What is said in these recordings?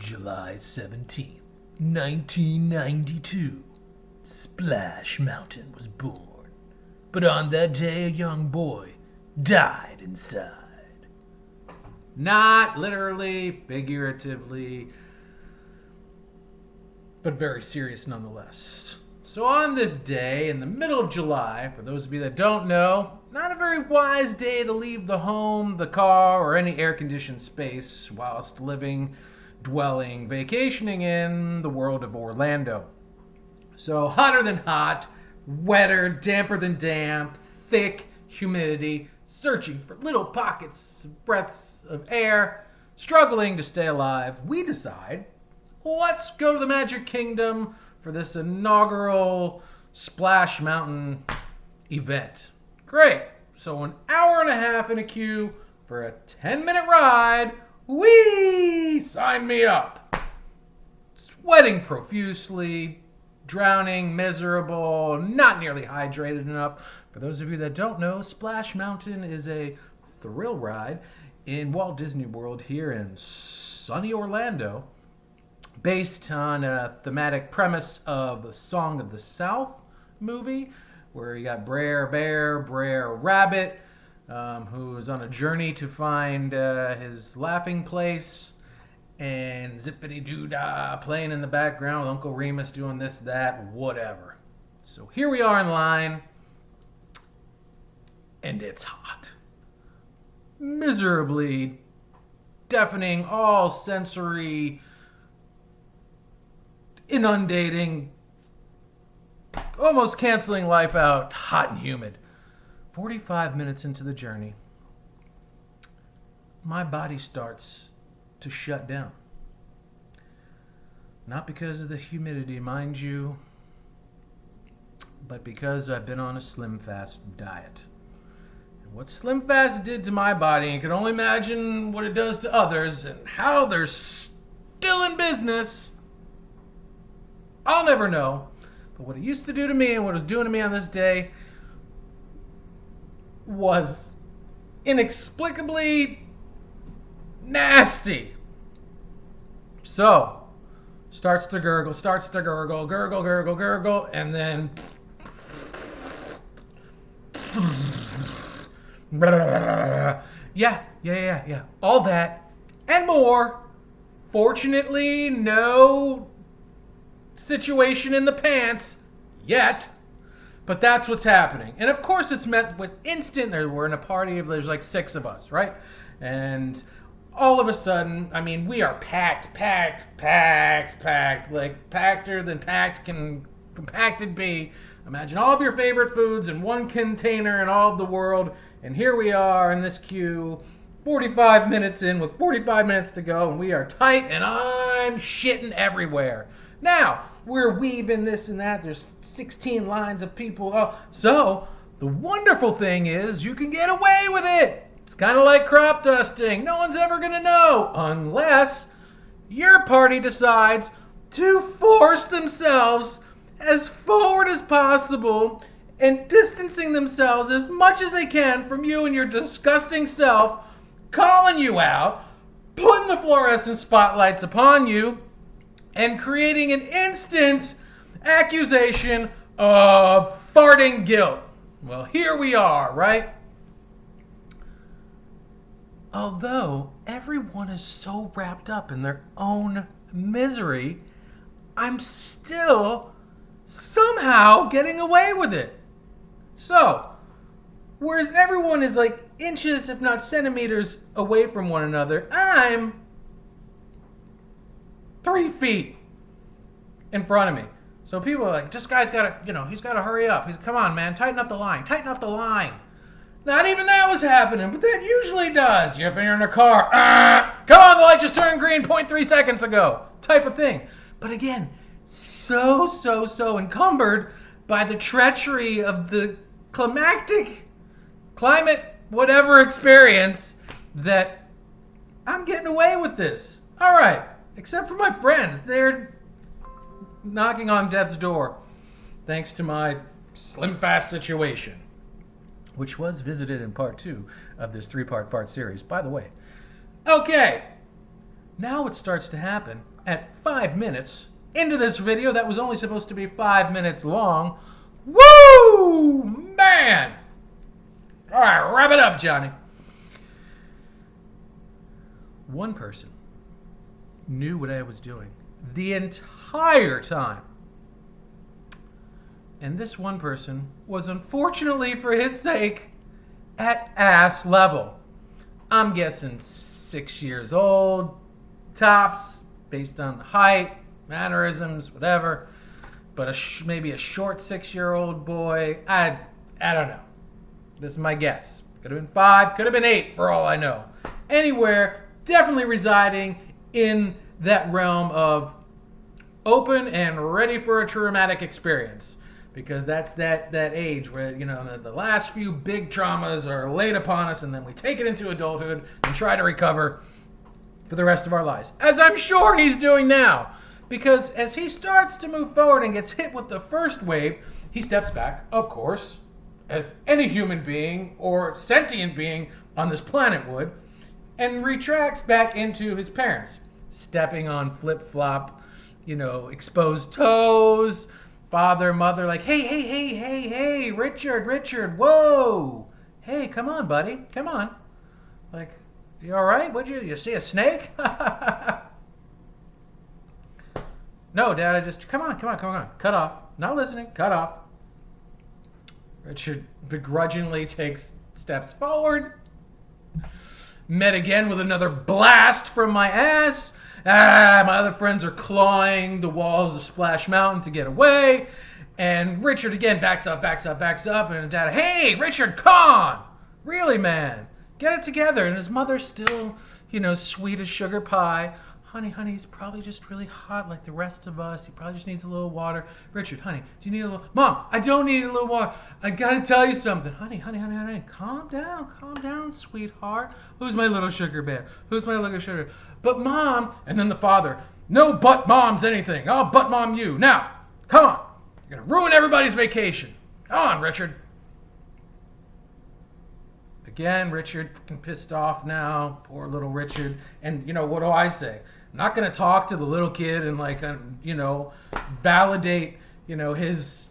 July 17th, 1992, Splash Mountain was born. But on that day, a young boy died inside. Not literally, figuratively, but very serious nonetheless. So on this day, in the middle of July, for those of you that don't know, not a very wise day to leave the home, the car, or any air-conditioned space whilst living, dwelling, vacationing in the world of Orlando. So hotter than hot, wetter, damper than damp, thick humidity, searching for little pockets of breaths of air, struggling to stay alive, we decide, let's go to the Magic Kingdom for this inaugural Splash Mountain event. Great. So an hour and a half in a queue for a 10-minute ride. Whee! Sign me up. Sweating profusely, drowning, miserable, not nearly hydrated enough. For those of you that don't know, Splash Mountain is a thrill ride in Walt Disney World here in sunny Orlando, based on a thematic premise of the Song of the South movie, where you got Brer Bear, Brer Rabbit, who is on a journey to find his laughing place, and Zippity Doo Dah playing in the background with Uncle Remus doing this, that, whatever. So here we are in line, and it's hot. Miserably deafening, all sensory, inundating, almost canceling life out, hot and humid. 45 minutes into the journey, my body starts to shut down. Not because of the humidity, mind you, but because I've been on a Slim Fast diet. And what Slim Fast did to my body, and can only imagine what it does to others, and how they're still in business, I'll never know. But what it used to do to me and what it was doing to me on this day was inexplicably nasty. So, starts to gurgle, gurgle, gurgle, gurgle, and then yeah. All that and more. Fortunately, no situation in the pants yet, but that's what's happening. And of course it's met with instant, we're in a party of, there's like 6 of us, right? And all of a sudden, I mean, we are packed, like packeder than packed can compacted be. Imagine all of your favorite foods in one container in all of the world, and here we are in this queue, 45 minutes in with 45 minutes to go, and we are tight, and I'm shitting everywhere. Now, we're weaving this and that. There's 16 lines of people. So, the wonderful thing is you can get away with it. It's kind of like crop dusting. No one's ever going to know unless your party decides to force themselves as forward as possible and distancing themselves as much as they can from you and your disgusting self, calling you out, putting the fluorescent spotlights upon you, and creating an instant accusation of farting guilt. Well, here we are, right? Although everyone is so wrapped up in their own misery, I'm still somehow getting away with it. So, whereas everyone is like inches, if not centimeters, away from one another, I'm 3 feet in front of me. So people are like, this guy's got to, he's got to hurry up. Come on, man, tighten up the line. Not even that was happening, but that usually does. If you're in a car, come on, the light just turned green 0.3 seconds ago, type of thing. But again, so encumbered by the treachery of the climate, whatever experience, that I'm getting away with this. All right. Except for my friends. They're knocking on death's door thanks to my Slim Fast situation, which was visited in part 2 of this 3-part fart series, by the way. Okay, now what starts to happen, at 5 minutes into this video that was only supposed to be 5 minutes long. Woo! Man! All right, wrap it up, Johnny. One person knew what I was doing the entire time. And this one person was, unfortunately for his sake, at ass level. I'm guessing 6 years old, tops, based on the height, mannerisms, whatever. But maybe a short 6-year-old boy. I don't know. This is my guess. Could have been 5, could have been 8, for all I know. Anywhere, definitely residing in that realm of open and ready for a traumatic experience. Because that's that age where, the last few big traumas are laid upon us, and then we take it into adulthood and try to recover for the rest of our lives. As I'm sure he's doing now. Because as he starts to move forward and gets hit with the first wave, he steps back, of course, as any human being or sentient being on this planet would, and retracts back into his parents, stepping on flip-flop, exposed toes. Father, mother, like, hey, Richard, whoa. Hey, come on, buddy, come on. Like, you all right? You see a snake? No, Dad, I just, come on. Cut off. Not listening, cut off. Richard begrudgingly takes steps forward. Met again with another blast from my ass. My other friends are clawing the walls of Splash Mountain to get away. And Richard again backs up. And Dad, hey, Richard, come on. Really, man. Get it together. And his mother's still, sweet as sugar pie. Honey, he's probably just really hot like the rest of us. He probably just needs a little water. Richard, honey, do you need a little... Mom, I don't need a little water. I gotta tell you something. Honey. Calm down, sweetheart. Who's my little sugar bear? But Mom... And then the father, no but moms anything. I'll but mom you. Now, come on. You're gonna ruin everybody's vacation. Come on, Richard. Again, Richard pissed off now. Poor little Richard. And, what do I say? I'm not going to talk to the little kid and, validate, his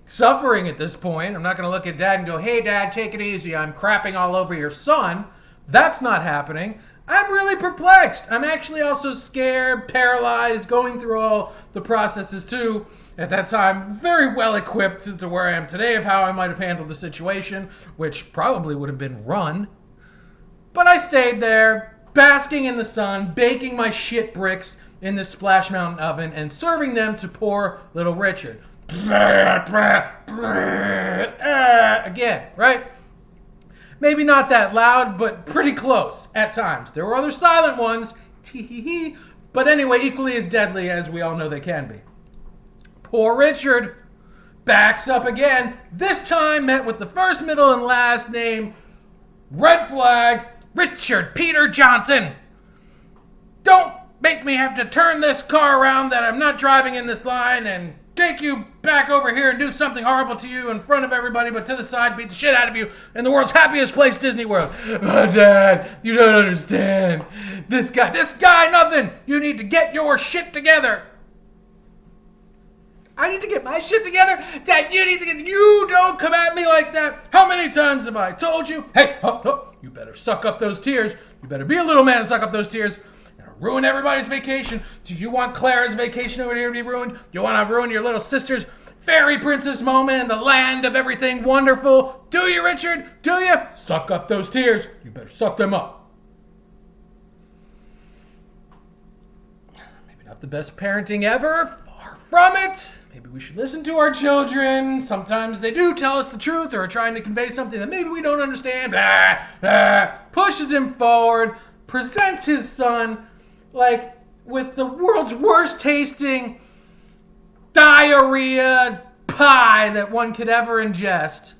suffering at this point. I'm not going to look at Dad and go, hey, Dad, take it easy. I'm crapping all over your son. That's not happening. I'm really perplexed. I'm actually also scared, paralyzed, going through all the processes, too. At that time, very well equipped to where I am today of how I might have handled the situation, which probably would have been run. But I stayed there, basking in the sun, baking my shit bricks in this Splash Mountain oven and serving them to poor little Richard. Again, right? Maybe not that loud, but pretty close at times. There were other silent ones, but anyway, equally as deadly as we all know they can be. Poor Richard backs up again, this time met with the first, middle, and last name, red flag, Richard Peter Johnson. Don't make me have to turn this car around that I'm not driving in this line and take you back over here and do something horrible to you in front of everybody, but to the side, beat the shit out of you in the world's happiest place, Disney World. Oh, Dad, you don't understand. This guy, nothing. You need to get your shit together. I need to get my shit together? Dad, you don't come at me like that. How many times have I told you? Hey, you better suck up those tears. You better be a little man and suck up those tears. Ruin everybody's vacation. Do you want Clara's vacation over here to be ruined? Do you want to ruin your little sister's fairy princess moment in the land of everything wonderful? Do you, Richard? Do you? Suck up those tears. You better suck them up. Maybe not the best parenting ever. Far from it. Maybe we should listen to our children. Sometimes they do tell us the truth or are trying to convey something that maybe we don't understand. Blah, blah. Pushes him forward. Presents his son with the world's worst tasting diarrhea pie that one could ever ingest.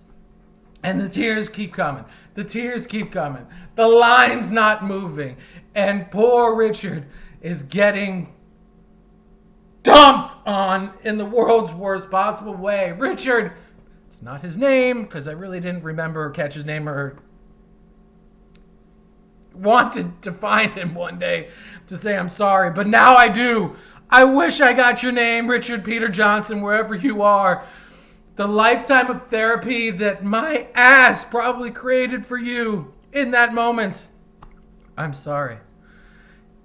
And the tears keep coming. The line's not moving. And poor Richard is getting dumped on in the world's worst possible way. Richard, it's not his name, because I really didn't remember or catch his name or wanted to find him one day. to say I'm sorry, but now I do. I wish I got your name, Richard Peter Johnson, wherever you are. The lifetime of therapy that my ass probably created for you in that moment. I'm sorry.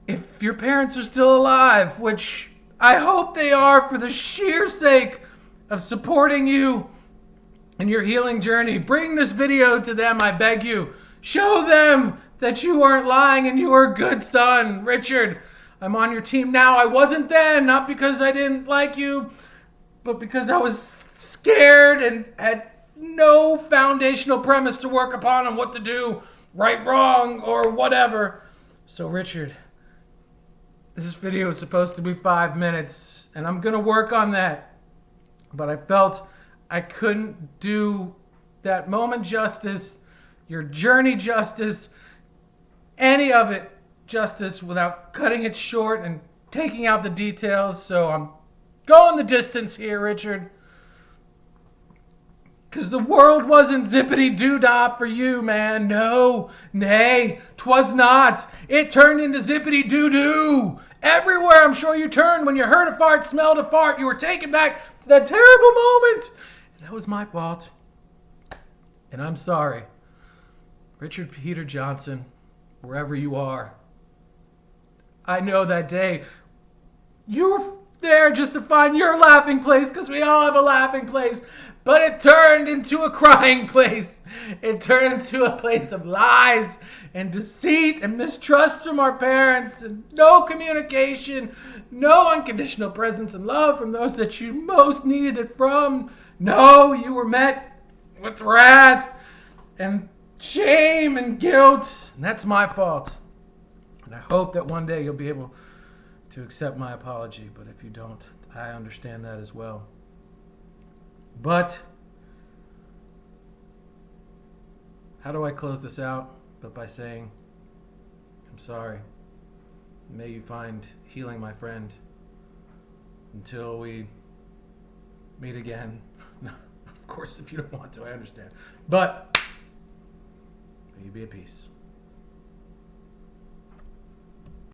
If your parents are still alive, which I hope they are for the sheer sake of supporting you in your healing journey, bring this video to them, I beg you. Show them that you aren't lying and you are a good son. Richard, I'm on your team now. I wasn't then, not because I didn't like you, but because I was scared and had no foundational premise to work upon on what to do, right, wrong, or whatever. So, Richard, this video is supposed to be 5 minutes, and I'm going to work on that. But I felt I couldn't do that moment justice, your journey justice, any of it justice without cutting it short and taking out the details. So I'm going the distance here, Richard. Because the world wasn't zippity-doo-dah for you, man. No, nay, 'twas not. It turned into zippity-doo-doo. Everywhere I'm sure you turned when you heard a fart, smelled a fart, you were taken back to that terrible moment. And that was my fault. And I'm sorry. Richard Peter Johnson, wherever you are. I know that day you were there just to find your laughing place, because we all have a laughing place. But it turned into a crying place. It turned into a place of lies and deceit and mistrust from our parents, and no communication, no unconditional presence and love from those that you most needed it from. No, you were met with wrath and shame and guilt, and that's my fault. And I hope that one day you'll be able to accept my apology, but if you don't, I understand that as well. But how do I close this out but by saying, I'm sorry. May you find healing, my friend, until we meet again. Of course, if you don't want to, I understand. But may you be at peace.